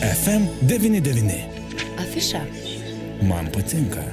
FM99. Afiša. Man patinka.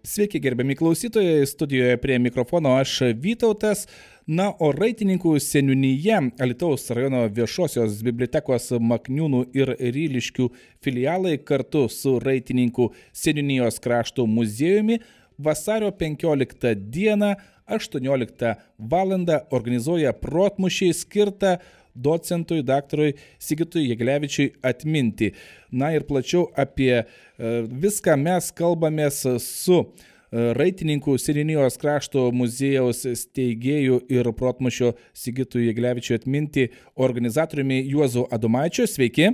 Sveiki, gerbiami klausytojai, studijoje prie mikrofono aš Vytautas. Na, o Raitininkų seniūnyje Alytaus rajono viešosios bibliotekos Makniūnų ir Ryliškių filialai kartu su Raitininkų seniūnijos krašto muziejumi vasario 15 dieną 18 val. Organizuoja protmūšį skirtą docentui daktarui Sigitui Jegelevičiui atminti. Na ir plačiau apie viską mes kalbamės su Raitininkų seniūnijos krašto muziejaus steigėjų ir protmūšio Sigitui Jegelevičiui atminti organizatoriumi Juozu Adomaičiu. Sveiki.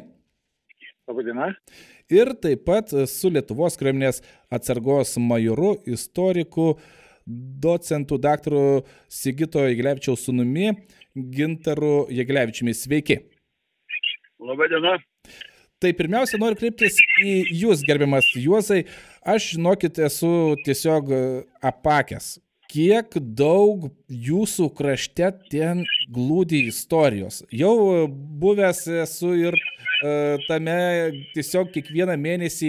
Labadiena. Ir taip pat su Lietuvos kariuomenės atsargos majoru, istoriku, docentu daktaru Sigito Jegelevičiaus sūnumi Gintaru Jegelevičiumi. Sveiki. Labadiena. Tai pirmiausia, noriu kreiptis į jūs, gerbiamas Juozai. Aš, žinokit, esu tiesiog apakęs. Kiek daug jūsų krašte ten glūdi istorijos. Jau buvęs esu ir tame tiesiog kiekvieną mėnesį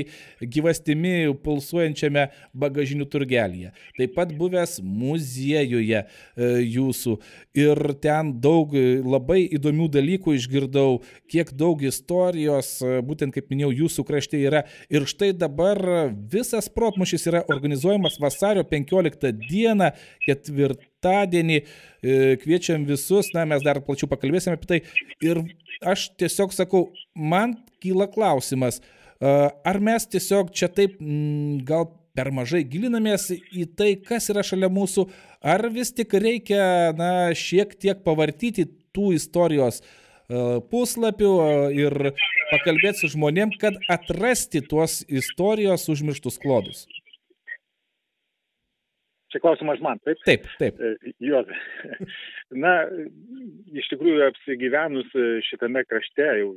gyvastimi pulsuojančiame bagažinių turgelyje. Taip pat buvęs muziejuje jūsų. Ir ten daug labai įdomių dalykų išgirdau, kiek daug istorijos, būtent kaip minėjau, jūsų krašte yra. Ir štai dabar visas protmūšis yra organizuojamas vasario 15 dieną, ketvirtadienį. Kviečiam visus, na, mes dar plačiau pakalbėsime apie tai. Ir aš tiesiog sakau, man kyla klausimas, ar mes tiesiog čia taip gal per mažai gilinamės į tai, kas yra šalia mūsų, ar vis tik reikia, na, šiek tiek pavartyti tų istorijos puslapių ir pakalbėti su žmonėm, kad atrasti tuos istorijos užmirštus klodus. Čia klausimas man, taip? Taip. Juozai. Na, iš tikrųjų apsigyvenus šitame krašte, jau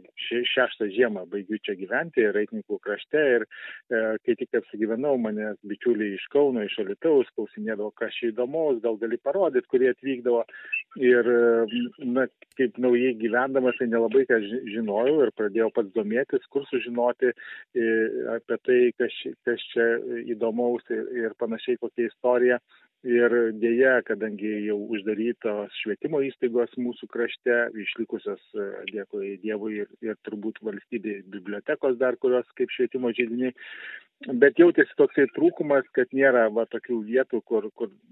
šeštą žiemą baigiu čia gyventi, Raitininkų krašte, ir kai tik apsigyvenau, manęs bičiuliai iš Kauno, iš Alytaus klausinėdavo, kas čia įdomaus, gal gali parodyti, kurie atvykdavo. Ir, na, kaip naujai gyvendamas, tai nelabai ką žinojau ir pradėjau pats domėtis, kur sužinoti apie tai, kas čia įdomaus ir panašiai, kokia istorija. Ir dėja, kadangi jau uždarytos švietimo įstaigos mūsų krašte, išlikusios, dėkui Dievui, ir turbūt valstybė bibliotekos dar, kurios kaip švietimo židiniai, bet jautėsi toksai trūkumas, kad nėra tokių vietų, kur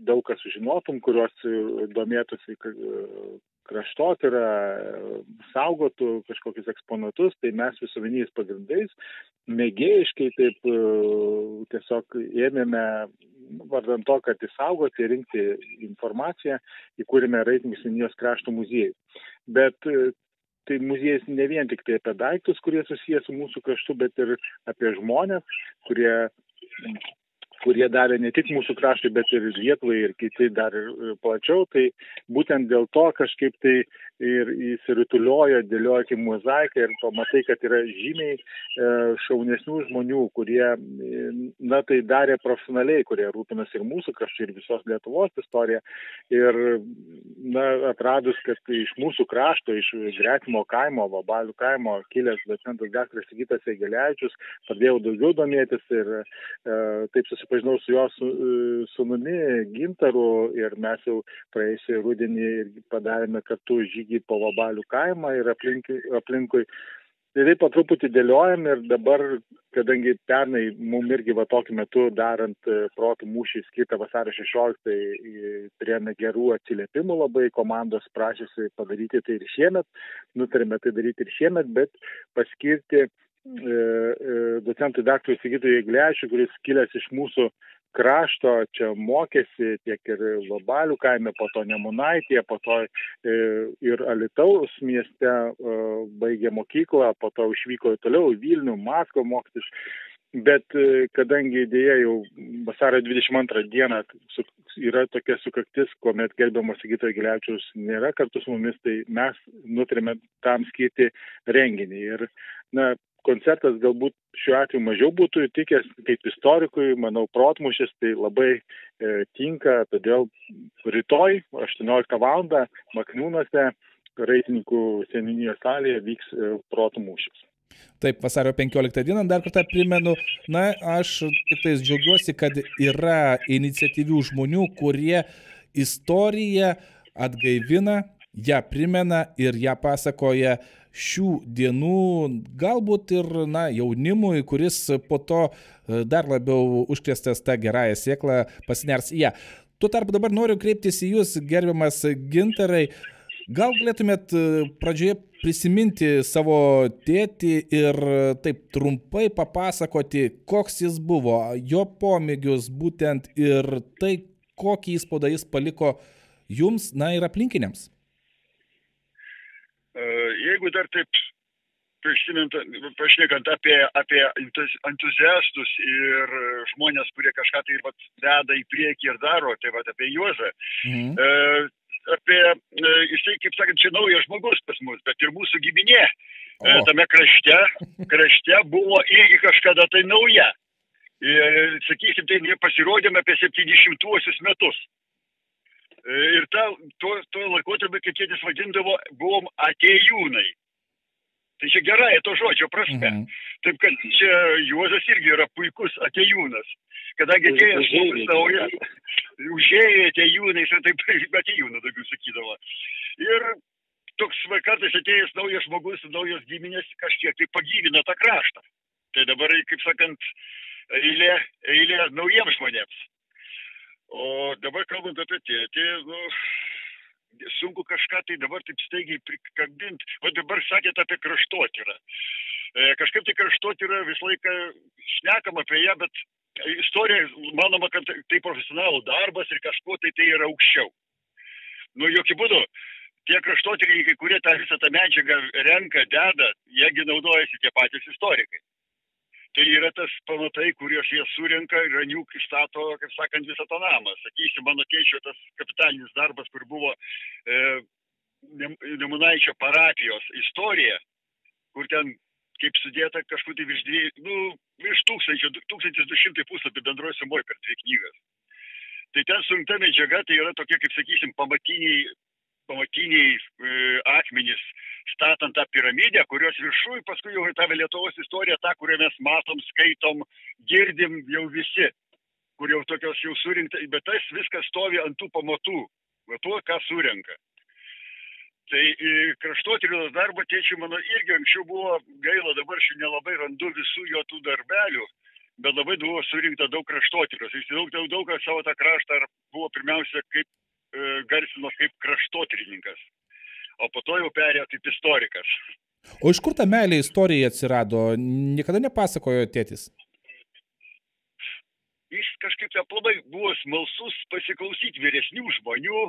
daug kas sužinotum, kurios domėtųsi kraštotyrą, saugotų kažkokius eksponatus. Tai mes visuomeniniais pagrindais mėgėjiškai taip tiesiog ėmėme, vardan to, kad įsaugoti ir rinkti informaciją, įkūrėme Raitininkų seniūnijos krašto muziejų. Bet tai muziejus ne vien tik tai apie daiktus, kurie susiję su mūsų kraštu, bet ir apie žmonės, kurie davė ne tik mūsų kraštui, bet ir Lietuvai ir kiti dar ir plačiau. Tai būtent dėl to kažkaip tai ir įsirutuliojo, dėliojo kaip mozaiką ir pamatai, kad yra žymiai šaunesnių žmonių, kurie, na, tai darė profesionaliai, kurie rūpinasi ir mūsų kraštu, ir visos Lietuvos istoriją. Ir, na, atradus, kad iš mūsų krašto, iš gretimo kaimo, Vabalių kaimo, kilęs docentas daktaras Sigitas Jegelevičius, pradėjau daugiau domėtis ir taip susipažinau su jo sūnumi Gintaru, ir mes jau praėjusį rudenį padarėme kartu žygį po Vabalių kaimą ir aplinkui. Tai taip po truputį dėliojam, ir dabar, kadangi pernai mum irgi tokiu metu darant protų mūšį skirtą vasario 16, turėjome gerų atsiliepimų labai, komandos prašėsi padaryti tai ir šiemet, nutarėme tai daryti ir šiemet, bet paskirti docentui daktarui Sigitui Jegelevičiui, kuris kilęs iš mūsų krašto, čia mokėsi tiek ir Vabalių kaime, po to Nemunaityje, po to ir Alytaus mieste baigė mokyklą, po to išvyko toliau į Vilnių, Maskvą mokytis. Bet kadangi dėja jau vasario 22 dieną yra tokia sukaktis, kuomet gerbiamo Sigito Jegelevičiaus nėra kartu su mumis, tai mes nutarėme tam skirti renginį. Ir, na, koncertas galbūt šiuo atveju mažiau būtų tikęs kaip istorikui, manau, protmūšis tai labai tinka, todėl rytoj 18 val. Makniūnuose Raitininkų seniūnijos salėje vyks protų mūšis. Taip, vasario 15 dieną, dar kartą primenu, aš tik tais džiaugiuosi, kad yra iniciatyvių žmonių, kurie istoriją atgaivina, ją primena ir ją pasakoja šių dienų, galbūt ir jaunimui, kuris po to dar labiau užkrėstas tą gerąją sėklą pasiners į ją. Tuo tarpu dabar noriu kreiptis į jūs, gerbiamas Gintarai. Gal galėtumėt pradžioje prisiminti savo tėtį ir taip trumpai papasakoti, koks jis buvo, jo pomėgius būtent ir tai, kokį įspaudą jis paliko jums, ir aplinkiniams? Jeigu dar taip pašnekant apie entuziastus ir žmonės, kurie kažką tai veda į priekį ir daro, tai apie Juozą, jisai, kaip sakant, čia naujas žmogus pas mus, bet ir mūsų giminė tame krašte buvo irgi kažkada tai nauja. Sakysim, tai pasirodėme apie 70-uosius metus. Ir tuo laikotarpiu, kaip tėtis vadindavo, buvom atėjūnai. Tai čia gerai to žodžio prasme. Taip kad čia Juozas irgi yra puikus atėjūnas. Kadangi atėjęs žmogus naujas, užėjo atėjūnais ir taip atėjūną daugiau sakydavo. Ir toks kartais atėjęs naujas žmogus, naujas giminės kažkiek tai pagyvina tą kraštą. Tai dabar, kaip sakant, eilė naujiems žmonėms. O dabar kalbant apie tėtį, sunku kažką tai dabar taip staigiai prikabinti. O dabar sakėte apie kraštotyrą. Kažkaip tai kraštotyrą visą laiką šnekam apie ją, bet istorija, manoma, kad tai profesionalų darbas ir kažko tai yra aukščiau. Jokių būdų, tie kraštotyrininkai, kurie visą tą medžiagą renka, deda, jiegi naudojasi tie patys istorikai. Tai yra tas pamatai, kuriuos jie surenka ir ant jų stato, kaip sakant, visą tą namą. Sakysim, mano tėčio tas kapitalinis darbas, kur buvo Nemunaičio parapijos istorija, kur ten, kaip sudėta, kažkur tai virš 1200 puslapių bendroje sumoje per 2 knygas. Tai ten surinkta medžiaga, tai yra tokie, kaip sakysim, pamatiniai akmenys, statant tą piramidę, kurios viršui paskui jau tą Lietuvos istoriją, tą, kurią mes matom, skaitom, girdim jau visi, kur jau tokios jau surinkta, bet tas viskas stovi ant tų pamatų, tuo, ką surenka. Tai kraštotyros darbo tėčiui mano irgi anksčiau buvo gaila, dabar aš nelabai randu visų jo tų darbelių, bet labai buvo surinkta daug kraštotyros. Jis daug savo tą kraštą buvo pirmiausia garsino kaip kraštotyrininkas, o po to jau perėjo kaip istorikas. O iš kur ta meilė istorijai atsirado? Niekada nepasakojo tėtis? Jis kažkaip labai buvo smalsus pasiklausyti vyresnių žmonių,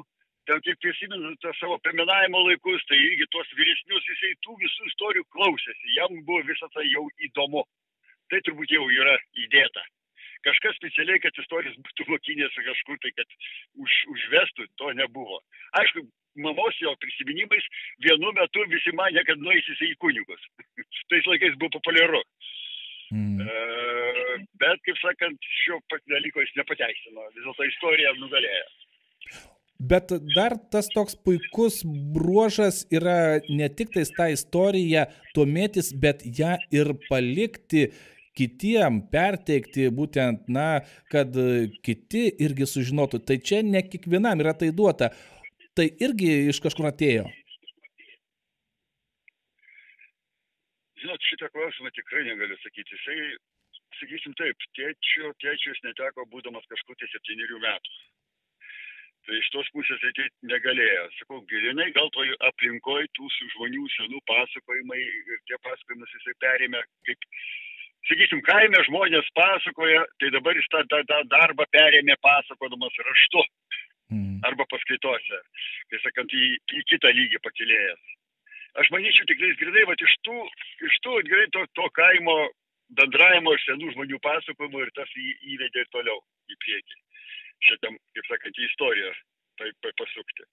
ten kaip prisimenu tą savo pemenavimo laikus, tai irgi tuos vyresnius jisai tų visų istorijų klausėsi, jam buvo visą tai jau įdomu. Tai turbūt jau yra įdėta. Kažkas specialiai, kad istorijos būtų mokinės kažkur, tai kad užvestų, to nebuvo. Aišku, mamos jo prisiminimais vienu metu visi manė, kad nueisys į kunigus. Tais laikais buvo populiaru. Bet, kaip sakant, šio dalyko jis nepateisino. Vis dėlto istorija nugalėjo. Bet dar tas toks puikus bruožas yra ne tik tais tą istoriją domėtis, bet ją ir palikti kitiem, perteikti būtent, kad kiti irgi sužinotų. Tai čia ne kiekvienam yra tai duota. Tai irgi iš kažkur atėjo. Žinot, šitą klausimą tikrai negaliu sakyti. Jisai, sakysim taip, tėčius neteko būdamas kažkur tai 7 metų. Tai iš tos pusės ateiti negalėjo. Sakau, gilinai gal toj aplinkoj tų žmonių senų pasakojimai ir tie pasakojimus jisai perėmė kaip, sakysim, kaime žmonės pasakoja, tai dabar jis tą darbą perėmė pasakodamas raštu arba paskaitose, kai sakant, į kitą lygį pakilėjęs. Aš manyčiau, tikrai grinai, iš tų grinai to kaimo bendravimo ir senų žmonių pasakojimo ir tas įvedė ir toliau į priekį. Šitam, kaip sakant, į istoriją pasukti.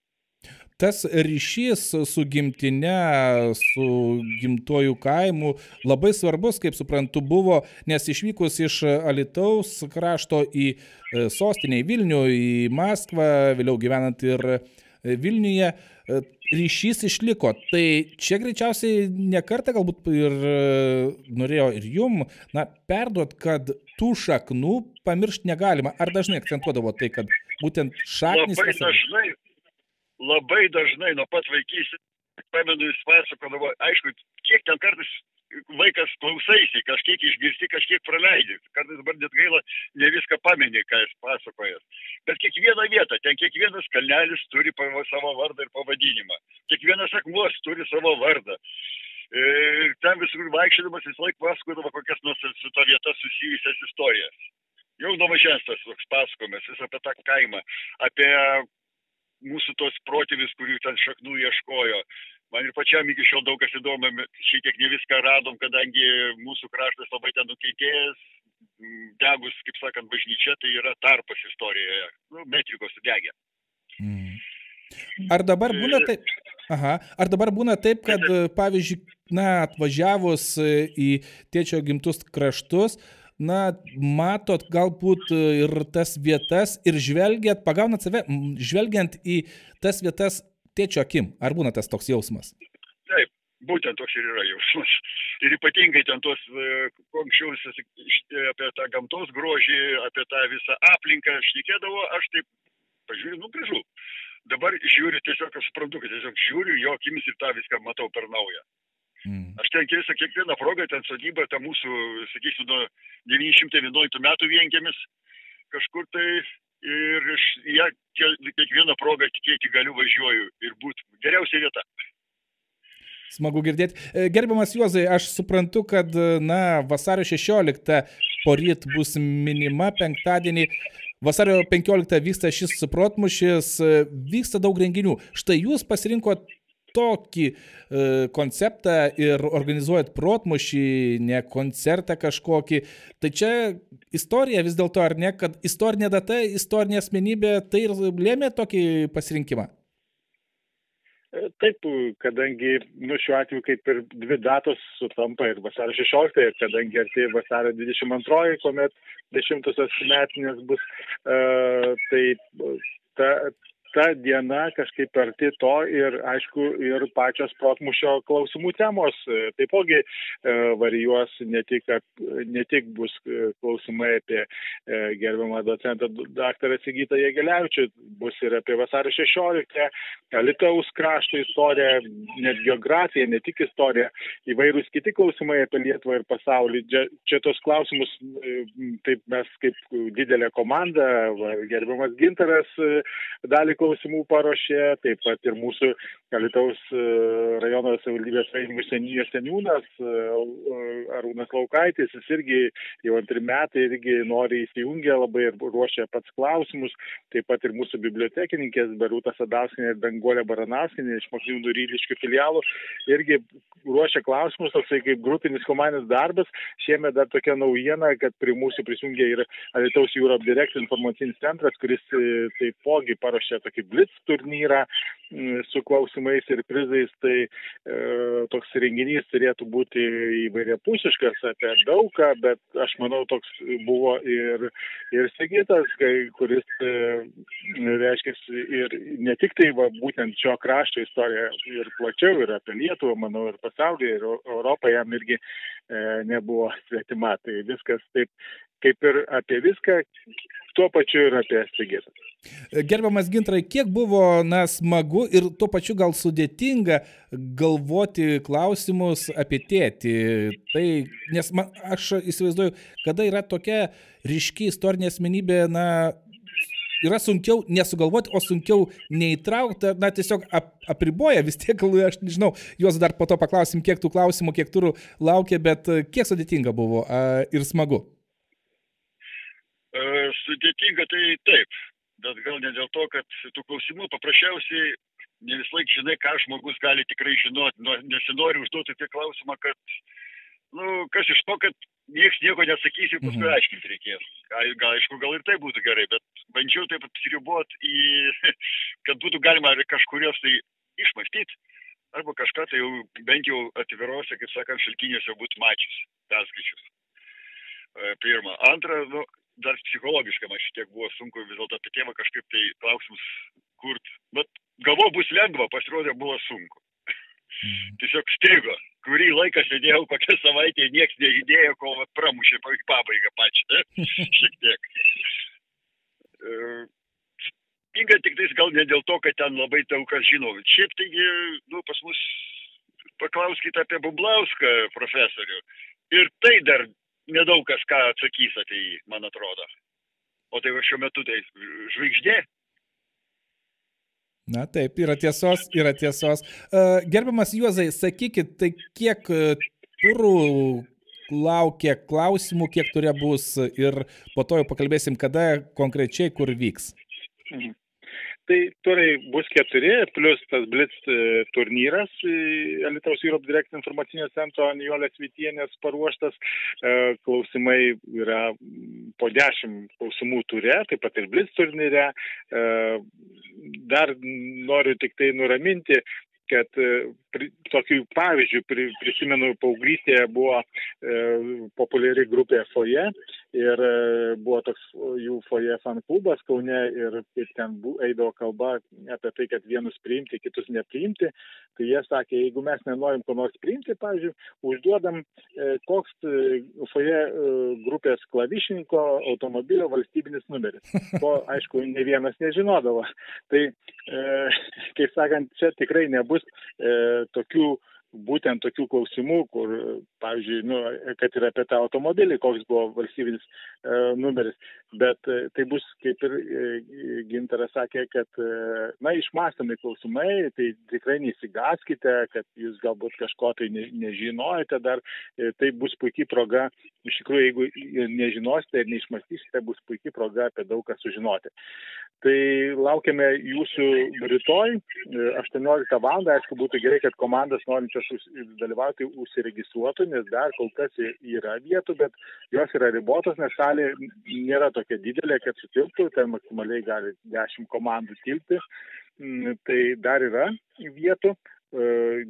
Tas ryšys su gimtine, su gimtuoju kaimu labai svarbus, kaip suprantu, buvo, nes išvykus iš Alytaus krašto į sostinę, į Vilnių, į Maskvą, vėliau gyvenant ir Vilniuje, ryšys išliko. Tai čia greičiausiai ne kartą galbūt ir norėjo ir jum, perduot, kad tų šaknų pamiršti negalima. Ar dažnai akcentuodavo tai, kad būtent šaknis... Labai dažnai nuo pat vaikystės, pamenu, jis pasakodavo, aišku, kiek ten kartais vaikas klausaisi, kažkiek išgirsti, kažkiek praleidži. Kartais dabar net gaila, ne viską pameni, ką jis pasakoja. Bet kiekvieną vietą, ten kiekvienas kalnelis turi savo vardą ir pavadinimą. Kiekvienas akmuos turi savo vardą. Ten visur vaikščiodamas visą laiką pasakodavo kokias nors su ta vieta susijusias istorijas. Jau nuo mažens tas toks pasakojimas, vis apie tą kaimą, apie mūsų tos protėvius, kurių ten šaknų ieškojo. Man ir pačiam iki šiol daug kas įdomu, šitiek ne viską radom, kadangi mūsų kraštas labai ten nukentėjęs, degus, kaip sakant, bažnyčia, tai yra tarpas istorijoje, metrikos sudegė. Ar dabar būna taip? Ar dabar būna taip, kad, pavyzdžiui, atvažiavus į tėčio gimtus kraštus, matot galbūt ir tas vietas ir žvelgiat, pagaunat save, žvelgiant į tas vietas tėčio akim. Ar būna tas toks jausmas? Taip, būtent toks ir yra jausmas. Ir ypatingai ten tos, anksčiau apie tą gamtos grožį, apie tą visą aplinką šnekėdavo, aš taip pažiūriu, gražu. Dabar žiūriu tiesiog, aš suprantu, kad tiesiog žiūriu jo akimis ir tą viską matau per naują. Aš ten kiekvieną progą, ten sodybą, tą mūsų, sakysiu, nuo 911 metų vienkiemis kažkur tai ir kiekvieną progą tikėti galiu važiuoju ir būt geriausia vieta. Smagu girdėti. Gerbiamas Juozai, aš suprantu, kad vasario 16 poryt bus minima penktadienį. Vasario 15 vyksta šis protmūšis, vyksta daug renginių. Štai jūs pasirinkot tokį konceptą ir organizuojat protmūšį, ne koncertą kažkokį. Tai čia istorija vis dėlto, ar ne, kad istorinė data, istorinė asmenybė, tai ir lėmė tokį pasirinkimą? Taip, kadangi šiuo atveju kaip ir dvi datos sutampa ir vasario 16, ir kadangi artėja vasario 22, kuomet 10-osios metinės bus, tai ta diena kažkaip arti to ir, aišku, ir pačios protmūšio klausimų temos. Taipogi varijuos ne tik bus klausimai apie gerbiamą docentą daktarą Sigitą Jegelevičių, bus ir apie vasario 16, Alytaus krašto istoriją, net geografiją, ne tik istoriją, įvairūs kiti klausimai apie Lietuvą ir pasaulį. Čia tos klausimus, taip mes kaip didelė komanda, gerbiamas Gintaras dalį klausimų paruošė, taip pat ir mūsų Alytaus rajono savivaldybės Rainimų seniūnijos seniūnas Arūnas Laukaitis, jis irgi jau 2 metai irgi nori įsijungę labai ir ruošia pats klausimus, taip pat ir mūsų bibliotekininkės Berūta Sadauskienė ir Danguolė Baranauskienė iš Mokyklų Ryliškių filialų irgi ruošia klausimus, toksai kaip grupinis komandinis darbas. Šiemet dar tokia naujiena, kad prie mūsų prisijungė ir Alytaus Europe Direct informacinis centras, kuris taipogi paruošė tokį blitz turnyrą su klausimais ir prizais, tai toks renginys turėtų būti įvairiapusiškas apie daugą, bet aš manau toks buvo ir Sigitas, kuris reiškia ir ne tik tai būtent šio krašto istorija ir plačiau ir apie Lietuvą, manau, ir pasaulį, ir Europą jam irgi nebuvo svetima. Tai viskas taip, kaip ir apie viską, tuo pačiu ir apie Sigitą. Gerbiamas Gintarai, kiek buvo smagu ir tuo pačiu gal sudėtinga galvoti klausimus apie tėtį. Tai, nes aš įsivaizduoju, kada yra tokia ryški istorinė asmenybė, yra sunkiau nesugalvoti, o sunkiau neįtraukti, tiesiog apriboja vis tiek, aš nežinau, juos dar po to paklausim, kiek tų klausimų, kiek turų laukia, bet kiek sudėtinga buvo ir smagu? Sudėtinga tai taip. Bet gal ne dėl to, kad tų klausimų paprasčiausiai ne vis laik žinai, ką žmogus gali tikrai žinoti. Nesinori užduoti tie klausimą, kad, kas iš to, kad nieks nieko nesakysi, paskui aiškinti reikės. Gal ir tai būtų gerai, bet bandžiau taip apsiriboti kad būtų galima kažkurios tai išmąstyti, arba kažką tai jau bent jau atvirose, kaip sakant, šaltiniuose būtų mačius, perskaičius. Pirma. Antra, dar psichologiškai man šitiek buvo sunku vis dėlto apie tėvą kažkaip tai klausimus kurti. Bet galvo bus lengva, pasirodė buvo sunku. Tiesiog strigo. Kurį laiką sėdėjau, kokią savaitę nieks nežydėjo, kol pramušė pabaigą pačią. Šiek tiek. Inga tik tais gal ne dėl to, kad ten labai daug kas žinau. Šiaip taigi, pas mus paklauskite apie Bumblauską profesorių. Ir tai dar nedaug kas ką atsakys apie jį, man atrodo. O tai va šiuo metu tai žvaigždė. Na taip, yra tiesos. Gerbiamas Juozai, sakykit, tai kiek turų laukia klausimų, kiek turė bus ir po to jau pakalbėsim, kada konkrečiai kur vyks. Tai turai bus 4, plus tas Blitz turnyras, Alytaus Europe Direct informacinio centro Nijolės Vytienės paruoštas. Klausimai yra po 10 klausimų ture, taip pat ir Blitz turnyre. Dar noriu tik tai nuraminti, kad tokių pavyzdžių, prisimenu, paauglystėje buvo populiari grupė Foje ir buvo toks jų Foje fan klubas Kaune ir kaip ten eidavo kalba apie tai, kad vienus priimti, kitus nepriimti, tai jie sakė, jeigu mes nenorim ko nors priimti, pavyzdžiui, užduodam koks Foje grupės klavišininko automobilio valstybinis numeris. To, aišku, ne vienas nežinodavo. Tai, kaip sakant, čia tikrai nebus būtent tokių klausimų, kur, pavyzdžiui, kad ir apie tą automobilį, koks buvo valstybinis numeris, bet tai bus, kaip ir Gintaras sakė, kad, išmąstomi klausimai, tai tikrai neįsigaskite, kad jūs galbūt kažko tai nežinojate dar, tai bus puikiai proga, iš tikrųjų, jeigu nežinosite ir neišmastysite, bus puikiai proga apie daug ką sužinoti. Tai laukiame jūsų rytoj, 18 val. Aišku, būtų gerai, kad komandas norinčios dalyvauti užsiregistruotų, nes dar kol kas yra vietų, bet jos yra ribotos, nes salė nėra tokia didelė, kad sutilptų, ten maksimaliai gali 10 komandų tilpti, tai dar yra vietų.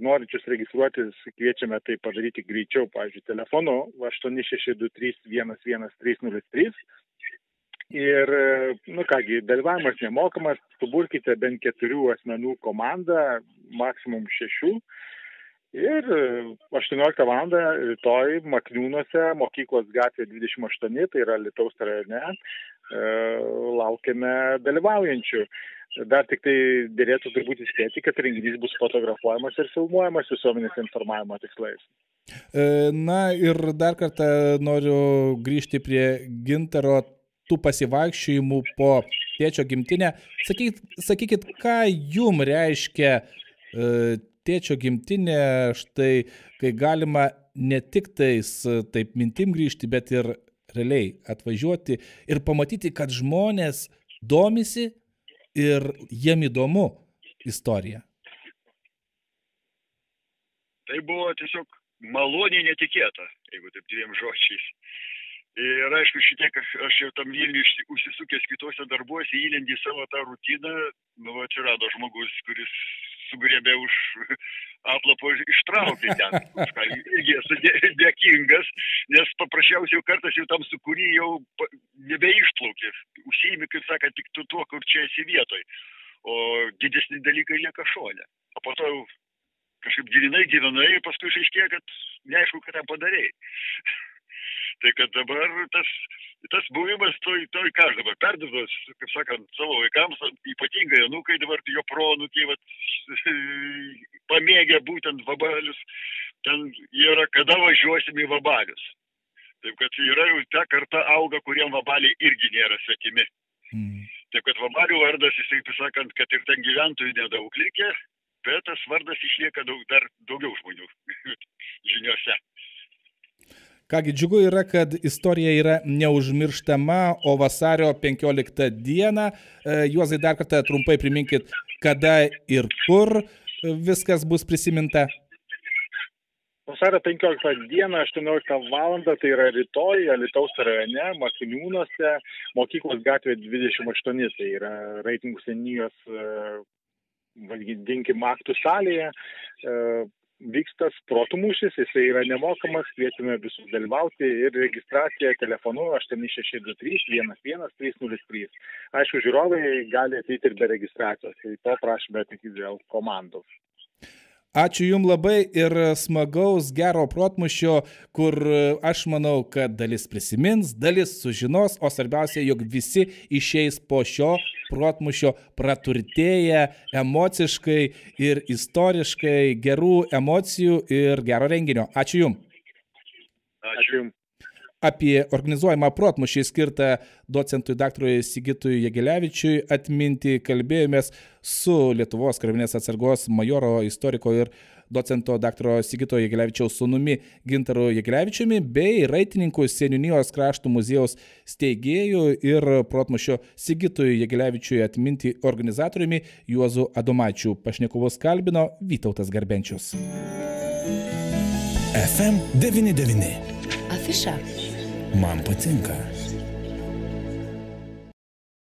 Norinčius registruotis kviečiame tai padaryti greičiau, pavyzdžiui, telefonu 8623 11303. Ir, dalyvavimas nemokamas, suburkite bent 4 asmenų komandą, maksimum 6. Ir 18 val. Rytoj Makniūnuose, mokyklos gatvė 28, tai yra Alytaus rajone, laukiame dalyvaujančių. Dar tik tai dėlėtų turbūt įspėti, kad renginys bus fotografuojamas ir filmuojamas visuomenės informavimo tikslais. Na ir dar kartą noriu grįžti prie Gintaro tų pasivaikščiojimų po tėčio gimtinę. Sakykit, ką jum reiškia tėčio gimtinė, štai, kai galima ne tik tais taip mintim grįžti, bet ir realiai atvažiuoti ir pamatyti, kad žmonės domisi ir jiem įdomu istorija. Tai buvo tiesiog maloniai netikėta, jeigu taip 2 žodžiais. Ir aišku, šitiek aš jau tam Vilniui užsisukęs kitose darbuose, įlendį savo tą rutiną, atsirado žmogus, kuris sugriebė už atlapo ištraukė ten. Irgi esu dėkingas, nes paprasčiausiai kartais jau tam sukūry jau nebeišplaukė. Užsiimi, kaip sakant, tik tuo, kur čia esi vietoj. O didesni dalykai lieka šone. O po to jau kažkaip gyvenai ir paskui išaiškėjo, kad neaišku, ką ten padarėjai. Tai kad dabar tas buvimas toj ką aš dabar perduodu, kaip sakant, savo vaikams, ypatingai anūkai dabar jo proanūkiai pamėgę būtent vabalius, ten yra, kada važiuosim į vabalius. Taip kad yra jau ta karta auga, kuriem vabaliai irgi nėra svetimi. Taip kad vabalių vardas, jisai, sakant, kad ir ten gyventojų nedaug likę, bet tas vardas išlieka dar daugiau žmonių žiniuose. Kągi, džiugu yra, kad istorija yra neužmirštama, o vasario 15 dieną, Juozai, dar kartą trumpai priminkit, kada ir kur viskas bus prisiminta. Vasario 15 dieną, 18 val. Tai yra rytoj, Alytaus rajone, Makniūnuose, mokyklos gatvė 28, tai yra Reitingų seniūnijos, vadinkim, aktų salėje. vyksta protų mūšis, jisai yra nemokamas, kviečiame visus dalyvauti ir registracija telefonu 8623-11303. Aišku, žiūrovai gali ateiti ir be registracijos, tai to prašome tik dėl komandos. Ačiū Jums labai ir smagaus, gero protmūšio, kur aš manau, kad dalis prisimins, dalis sužinos, o svarbiausia, jog visi išeis po šio protmūšio praturtėję emociškai ir istoriškai, gerų emocijų ir gero renginio. Ačiū Jums. Ačiū Jums. Apie organizuojamą protmūšį skirtą docentui daktarui Sigitui Jegelevičiui atminti kalbėjomės su Lietuvos kariuomenės atsargos majoro istoriko ir docento daktaro Sigito Jegelevičiaus sūnumi Gintaru Jegelevičiumi bei raitininkų seniūnijos krašto muziejaus steigėjų ir protmūšio Sigitui Jegelevičiui atminti organizatoriumi Juozu Adomaičiu. Pašnekovus kalbino Vytautas Garbenčius. FM 99. Afiša. Man patinka.